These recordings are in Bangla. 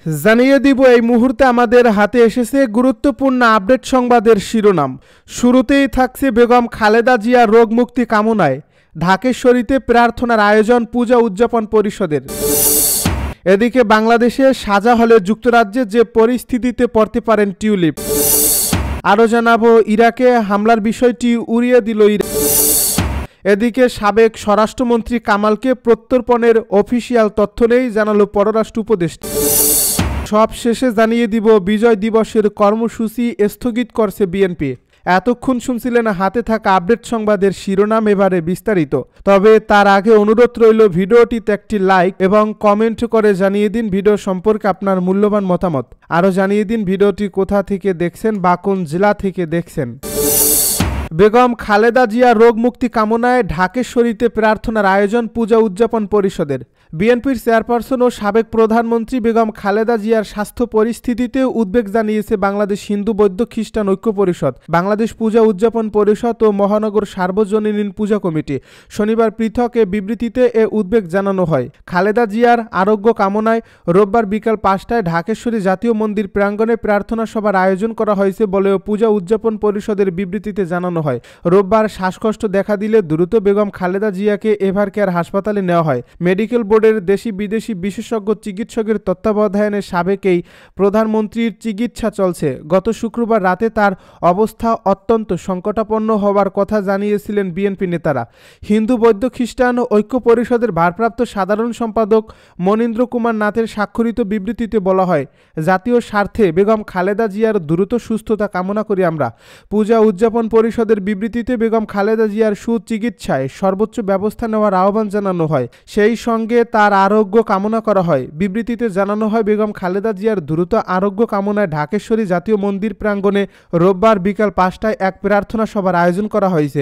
জানিয়ে দিব এই মুহূর্তে আমাদের হাতে এসেছে গুরুত্বপূর্ণ আপডেট সংবাদের শিরোনাম। শুরুতেই থাকছে বেগম খালেদা জিয়া রোগ মুক্তি কামনায় ঢাকেশ্বরীতে প্রার্থনার আয়োজন পূজা উদযাপন পরিষদের। এদিকে বাংলাদেশে সাজা হলে যুক্তরাজ্যে যে পরিস্থিতিতে পড়তে পারেন টিউলিপ। আরও জানাবো ইরাকে হামলার বিষয়টি উড়িয়ে দিল ইরান। এদিকে সাবেক স্বরাষ্ট্রমন্ত্রী কামালকে প্রত্যর্পণের অফিসিয়াল তথ্য নেই, জানালো পররাষ্ট্র উপদেষ্টা। সব শেষে জানিয়ে দিব বিজয় দিবসের কর্মসূচি স্থগিত করছে বিএনপি। এতক্ষণ শুনছিলেন হাতে থাকা আপডেট সংবাদের শিরোনাম, এবারে বিস্তারিত। তবে তার আগে অনুরোধ রইল ভিডিওটিতে একটি লাইক এবং কমেন্ট করে জানিয়ে দিন ভিডিও সম্পর্কে আপনার মূল্যবান মতামত। আরও জানিয়ে দিন ভিডিওটি কোথা থেকে দেখছেন বা কোন জেলা থেকে দেখছেন। বেগম খালেদা জিয়া রোগ মুক্তি কামনায় ঢাকেশ্বরীতে প্রার্থনার আয়োজন পূজা উদযাপন পরিষদের। বিএনপির চেয়ারপারসন ও সাবেক প্রধানমন্ত্রী বেগম খালেদা জিয়ার স্বাস্থ্য পরিস্থিতিতে উদ্বেগ জানিয়েছে বাংলাদেশ হিন্দু বৌদ্ধ খ্রিস্টান ঐক্য পরিষদ, বাংলাদেশ পূজা উদযাপন পরিষদ ও মহানগর সার্বজনীন পূজা কমিটি। শনিবার পৃথক এ বিবৃতিতে এ উদ্বেগ জানানো হয়। খালেদা জিয়ার আরোগ্য কামনায় রোববার বিকাল 5টায় ঢাকেশ্বরী জাতীয় মন্দির প্রাঙ্গণে প্রার্থনা সভার আয়োজন করা হয়েছে বলেও পূজা উদযাপন পরিষদের বিবৃতিতে জানানো হয়। রোববার শ্বাসকষ্ট দেখা দিলে দ্রুত বেগম খালেদা জিয়াকে এভার কেয়ার হাসপাতালে নেওয়া হয়। মেডিকেল বোর্ডের দেশি বিদেশি বিশেষজ্ঞ চিকিৎসকের তত্ত্বাবধানে সাবেক এই প্রধানমন্ত্রীর চিকিৎসা চলছে। গত শুক্রবার রাতে তার অবস্থা অত্যন্ত সংকটাপন্ন হওয়ার কথা জানিয়েছিলেন বিএনপি নেতারা। হিন্দু বৌদ্ধ খ্রিস্টান ঐক্য পরিষদের ভারপ্রাপ্ত সাধারণ সম্পাদক মনীন্দ্র কুমার নাথের স্বাক্ষরিত বিবৃতিতে বলা হয়, জাতীয় স্বার্থে বেগম খালেদা জিয়ার দ্রুত সুস্থতা কামনা করি আমরা। পূজা উদযাপন পরিষদের বিবৃতিতে বেগম খালেদা জিয়ার সুচিকিৎসায় সর্বোচ্চ ব্যবস্থা নেওয়ার আহ্বান জানানো হয়, সেই সঙ্গে তার আরোগ্য কামনা করা হয়। বিবৃতিতে জানানো হয়, বেগম খালেদা জিয়ার দ্রুত আরোগ্য কামনায় ঢাকেশ্বরী জাতীয় মন্দির প্রাঙ্গণে রোববার বিকাল 5টায় এক প্রার্থনা সভার আয়োজন করা হয়েছে।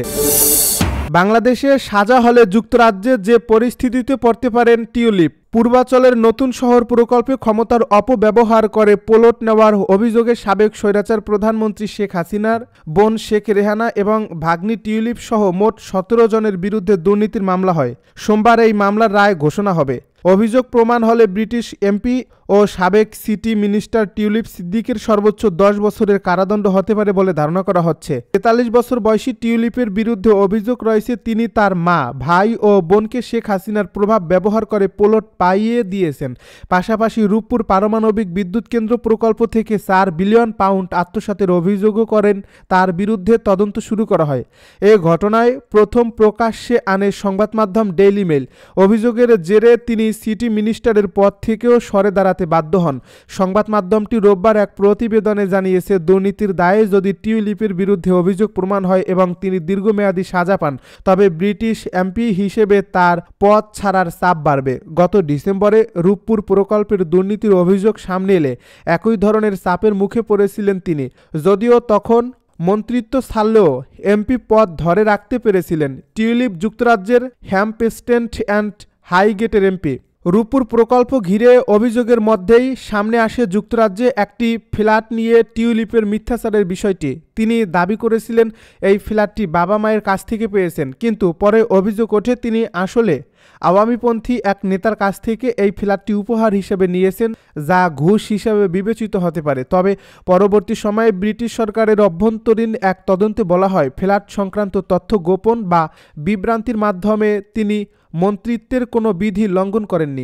বাংলাদেশে সাজা হলে যুক্তরাজ্যে যে পরিস্থিতিতে পড়তে পারেন টিউলিপ। পূর্বাঞ্চলের নতুন শহর প্রকল্পে ক্ষমতার অপব্যবহার করে প্লট নেওয়ার অভিযোগে সাবেক স্বৈরাচার প্রধানমন্ত্রী শেখ হাসিনার বোন শেখ রেহানা এবং ভাগ্নি টিউলিপ সহ মোট 17 জনের বিরুদ্ধে দুর্নীতির মামলা হয়। সোমবার এই মামলার রায় ঘোষণা হবে। অভিযোগ প্রমাণ হলে ব্রিটিশ এমপি ও সাবেক সিটি মিনিস্টার টিউলিপ সিদ্দিকের সর্বোচ্চ 10 বছরের কারাদণ্ড হতে পারে বলে ধারণা করা হচ্ছে। 43 বছর বয়সী টিউলিপের বিরুদ্ধে অভিযোগ রয়েছে তিনি তার মা, ভাই ও বোনকে শেখ হাসিনার প্রভাব ব্যবহার করে প্লট পাইয়ে দিয়েছেন। পাশাপাশি রূপপুর পারমাণবিক বিদ্যুৎ কেন্দ্র প্রকল্প থেকে 4 বিলিয়ন পাউন্ড আত্মসাতের অভিযোগও করেন। তার বিরুদ্ধে তদন্ত শুরু করা হয়। এ ঘটনায় প্রথম প্রকাশ্যে আনে সংবাদ মাধ্যম ডেইলি মেইল। অভিযোগের জেরে তিনি সিটি মিনিস্টারের পদ থেকেও সরে দাঁড়াতে বাধ্য হন। সংবাদ মাধ্যমটি রোববার এক প্রতিবেদনে জানিয়েছে, দুর্নীতির দায়ে যদি টিউলিপের বিরুদ্ধে অভিযোগ প্রমাণ হয় এবং তিনি দীর্ঘমেয়াদী সাজা পান, তবে ব্রিটিশ এমপি হিসেবে তার পদ ছাড়ার চাপ বাড়বে। গত ডিসেম্বরে রূপপুর প্রকল্পের দুর্নীতির অভিযোগ সামনে এলে একই ধরনের চাপের মুখে পড়েছিলেন তিনি, যদিও তখন মন্ত্রিত্ব ছাড়লেও এমপি পদ ধরে রাখতে পেরেছিলেন। টিউলিপ যুক্তরাজ্যের হ্যাম্পস্টেড অ্যান্ড হাইগেটের এমপি। রূপপুর প্রকল্প ঘিরে অভিযোগের মধ্যেই সামনে আসে যুক্তরাজ্যে একটি ফ্ল্যাট নিয়ে টিউলিপের মিথ্যাচারের বিষয়টি। তিনি দাবি করেছিলেন এই ফ্ল্যাটটি বাবা মায়ের কাছ থেকে পেয়েছেন, কিন্তু পরে অভিযোগ ওঠে তিনি আসলে আওয়ামীপন্থী এক নেতার কাছ থেকে এই ফ্ল্যাটটি উপহার হিসেবে নিয়েছেন, যা ঘুষ হিসেবে বিবেচিত হতে পারে। তবে পরবর্তী সময়ে ব্রিটিশ সরকারের অভ্যন্তরীণ এক তদন্তে বলা হয়, ফ্ল্যাট সংক্রান্ত তথ্য গোপন বা বিভ্রান্তির মাধ্যমে তিনি মন্ত্রিত্বের কোনো বিধি লঙ্ঘন করেননি।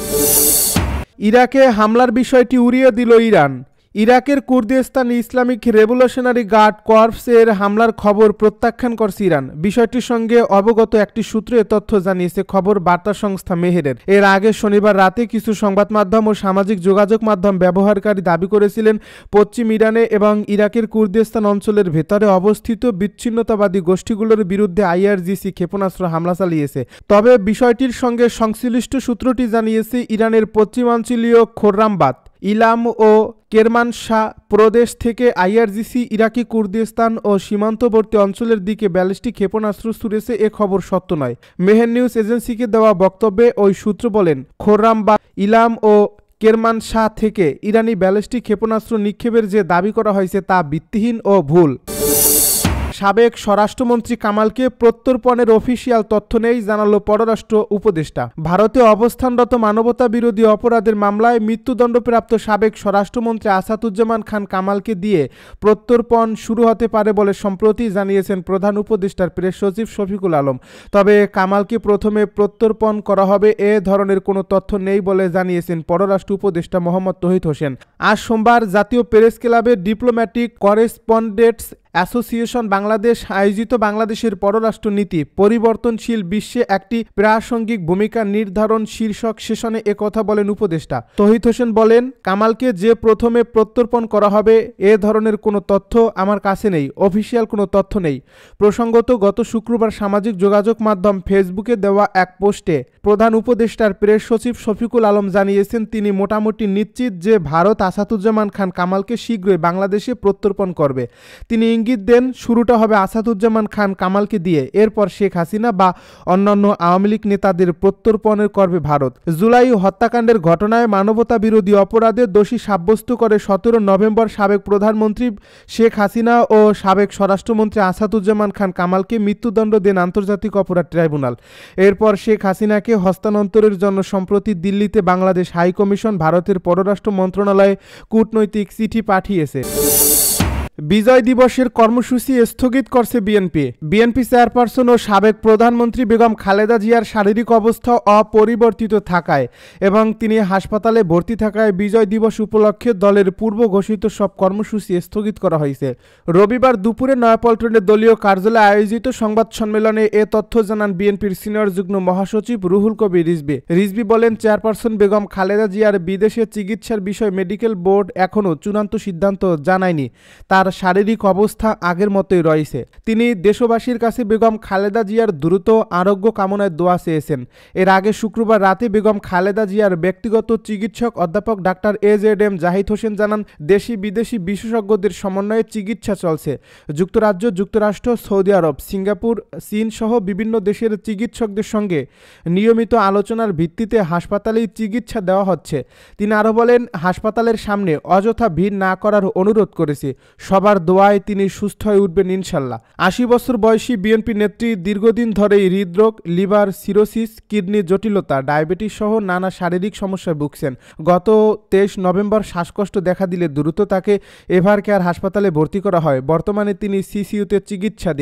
ইরাকে হামলার বিষয়টি উড়িয়ে দিল ইরান। ইরাকের কুর্দিস্তান ইসলামিক রেভলিউশনারি গার্ড কর্পসের হামলার খবর প্রত্যাখ্যান করছে ইরান। বিষয়টির সঙ্গে অবগত একটি সূত্র এ তথ্য জানিয়েছে খবর বার্তা সংস্থা মেহেরের। এর আগে শনিবার রাতে কিছু সংবাদ মাধ্যম ও সামাজিক যোগাযোগ মাধ্যম ব্যবহারকারী দাবি করেছিলেন, পশ্চিম ইরানে এবং ইরাকের কুর্দিস্তান অঞ্চলের ভেতরে অবস্থিত বিচ্ছিন্নতাবাদী গোষ্ঠীগুলোর বিরুদ্ধে আইআরজিসি ক্ষেপণাস্ত্র হামলা চালিয়েছে। তবে বিষয়টির সঙ্গে সংশ্লিষ্ট সূত্রটি জানিয়েছে, ইরানের পশ্চিমাঞ্চলীয় খোররামবাদ, ইলাম ও কেরমানশাহ প্রদেশ থেকে আইআরজিসি ইরাকি কুর্দিস্তান ও সীমান্তবর্তী অঞ্চলের দিকে ব্যালিস্টিক ক্ষেপণাস্ত্র ছুড়েছে। এ খবর সত্য নয়। মেহের নিউজ এজেন্সিকে দেওয়া বক্তব্যে ওই সূত্র বলেন, খোররামবাদ, ইলাম ও কেরমানশাহ থেকে ইরানি ব্যালিস্টিক ক্ষেপণাস্ত্র নিক্ষেপের যে দাবি করা হয়েছে তা ভিত্তিহীন ও ভুল। সাবেক স্বরাষ্ট্রমন্ত্রী কামালকে প্রত্যর্পণের অফিসিয়াল তথ্য নেই, জানালো পররাষ্ট্র উপদেষ্টা। ভারতে অবস্থানরত মানবতা বিরোধী অপরাধের মামলায় মৃত্যুদণ্ডপ্রাপ্ত সাবেক স্বরাষ্ট্রমন্ত্রী আসাদুজ্জামান খান কামালকে দিয়ে প্রত্যর্পণ শুরু হতে পারে বলে সম্প্রতি জানিয়েছেন প্রধান উপদেষ্টার প্রেস সচিব শফিকুল আলম। তবে কামালকে প্রথমে প্রত্যর্পণ করা হবে এ ধরনের কোনো তথ্য নেই বলে জানিয়েছেন পররাষ্ট্র উপদেষ্টা মোহাম্মদ তৌহিদ হোসেন। আজ সোমবার জাতীয় প্রেস ক্লাবে ডিপ্লোম্যাটিক করেসপন্ডেন্টস অ্যাসোসিয়েশন বাংলাদেশ আয়োজিত বাংলাদেশের পররাষ্ট্র নীতি পরিবর্তনশীল বিশ্বে একটি প্রাসঙ্গিক ভূমিকা নির্ধারণ শীর্ষক সেশনে একথা বলেন উপদেষ্টা। তৌহিদ হোসেন বলেন, কামালকে যে প্রথমে প্রত্যর্পণ করা হবে এ ধরনের কোনো তথ্য আমার কাছে নেই, অফিসিয়াল কোনো তথ্য নেই। প্রসঙ্গত, গত শুক্রবার সামাজিক যোগাযোগ মাধ্যম ফেসবুকে দেওয়া এক পোস্টে প্রধান উপদেষ্টার প্রেস সচিব শফিকুল আলম জানিয়েছেন তিনি মোটামুটি নিশ্চিত যে ভারত আসাদুজ্জামান খান কামালকে শীঘ্রই বাংলাদেশে প্রত্যর্পণ করবে। তিনি ইঙ্গিত দেন শুরুটা হবে আসাদুজ্জামান খান কামালকে দিয়ে, এরপর শেখ হাসিনা বা অন্যান্য আওয়ামী লীগ নেতাদের প্রত্যর্পণের করবে ভারত। জুলাই হত্যাকাণ্ডের ঘটনায় মানবতা বিরোধী অপরাধে দোষী সাব্যস্ত করে 17 নভেম্বর সাবেক প্রধানমন্ত্রী শেখ হাসিনা ও সাবেক স্বরাষ্ট্রমন্ত্রী আসাদুজ্জামান খান কামালকে মৃত্যুদণ্ড দেন আন্তর্জাতিক অপরাধ ট্রাইব্যুনাল। এরপর শেখ হাসিনাকে হস্তান্তরের জন্য সম্প্রতি দিল্লিতে বাংলাদেশ হাইকমিশন ভারতের পররাষ্ট্র মন্ত্রণালয়ে কূটনৈতিক চিঠি পাঠিয়েছে। বিজয় দিবসের কর্মসূচি স্থগিত করছে বিএনপি চেয়ারপারসন ও সাবেক প্রধানমন্ত্রী বেগম খালেদা জিয়ার শারীরিক অবস্থা অপরিবর্তিত থাকায় এবং তিনি হাসপাতালে ভর্তি থাকায় বিজয় দিবস উপলক্ষে দলের পূর্ব ঘোষিত সব কর্মসূচি স্থগিত করা হয়েছে। রবিবার দুপুরে নয়াপল্টনের দলীয় কার্যালয়ে আয়োজিত সংবাদ সম্মেলনে এ তথ্য জানান বিএনপির সিনিয়র যুগ্ম মহাসচিব রুহুল কবির রিজভী বলেন, চেয়ারপারসন বেগম খালেদা জিয়ার বিদেশে চিকিৎসার বিষয়ে মেডিকেল বোর্ড এখনও চূড়ান্ত সিদ্ধান্ত জানায়নি। তার শারীরিক অবস্থা আগের মতোই রয়েছে। তিনি দেশবাসীর কাছে বেগম খালেদা জিয়ার দ্রুত আরোগ্য কামনায় দোয়া চেয়েছেন। এর আগে শুক্রবার রাতে বেগম খালেদা জিয়ার ব্যক্তিগত চিকিৎসক অধ্যাপক ডাক্তার AZM জাহিদ হোসেন জানান, দেশি বিদেশি বিশেষজ্ঞদের সমন্বয়ে চিকিৎসা চলছে। যুক্তরাজ্য, যুক্তরাষ্ট্র, সৌদি আরব, সিঙ্গাপুর, চীন সহ বিভিন্ন দেশের চিকিৎসকদের সঙ্গে নিয়মিত আলোচনার ভিত্তিতে হাসপাতালেই চিকিৎসা দেওয়া হচ্ছে। তিনি আরও বলেন, হাসপাতালের সামনে অযথা ভিড় না করার অনুরোধ করেছি। সবার দোয়ায় তিনি সুস্থ হয়ে উঠবেন ইনশাল্লাহ। 80 বছর বয়সী বিএনপি নেত্রী দীর্ঘদিন ধরেই হৃদরোগ, লিভার সিরোসিস, কিডনি জটিলতা, ডায়াবেটিস সহ নানা শারীরিক সমস্যায় ভুগছেন। গত 23 নভেম্বর শ্বাসকষ্ট দেখা দিলে দ্রুত তাকে এভার কেয়ার হাসপাতালে ভর্তি করা হয়। বর্তমানে তিনি সিসিইউতে চিকিৎসাধীন।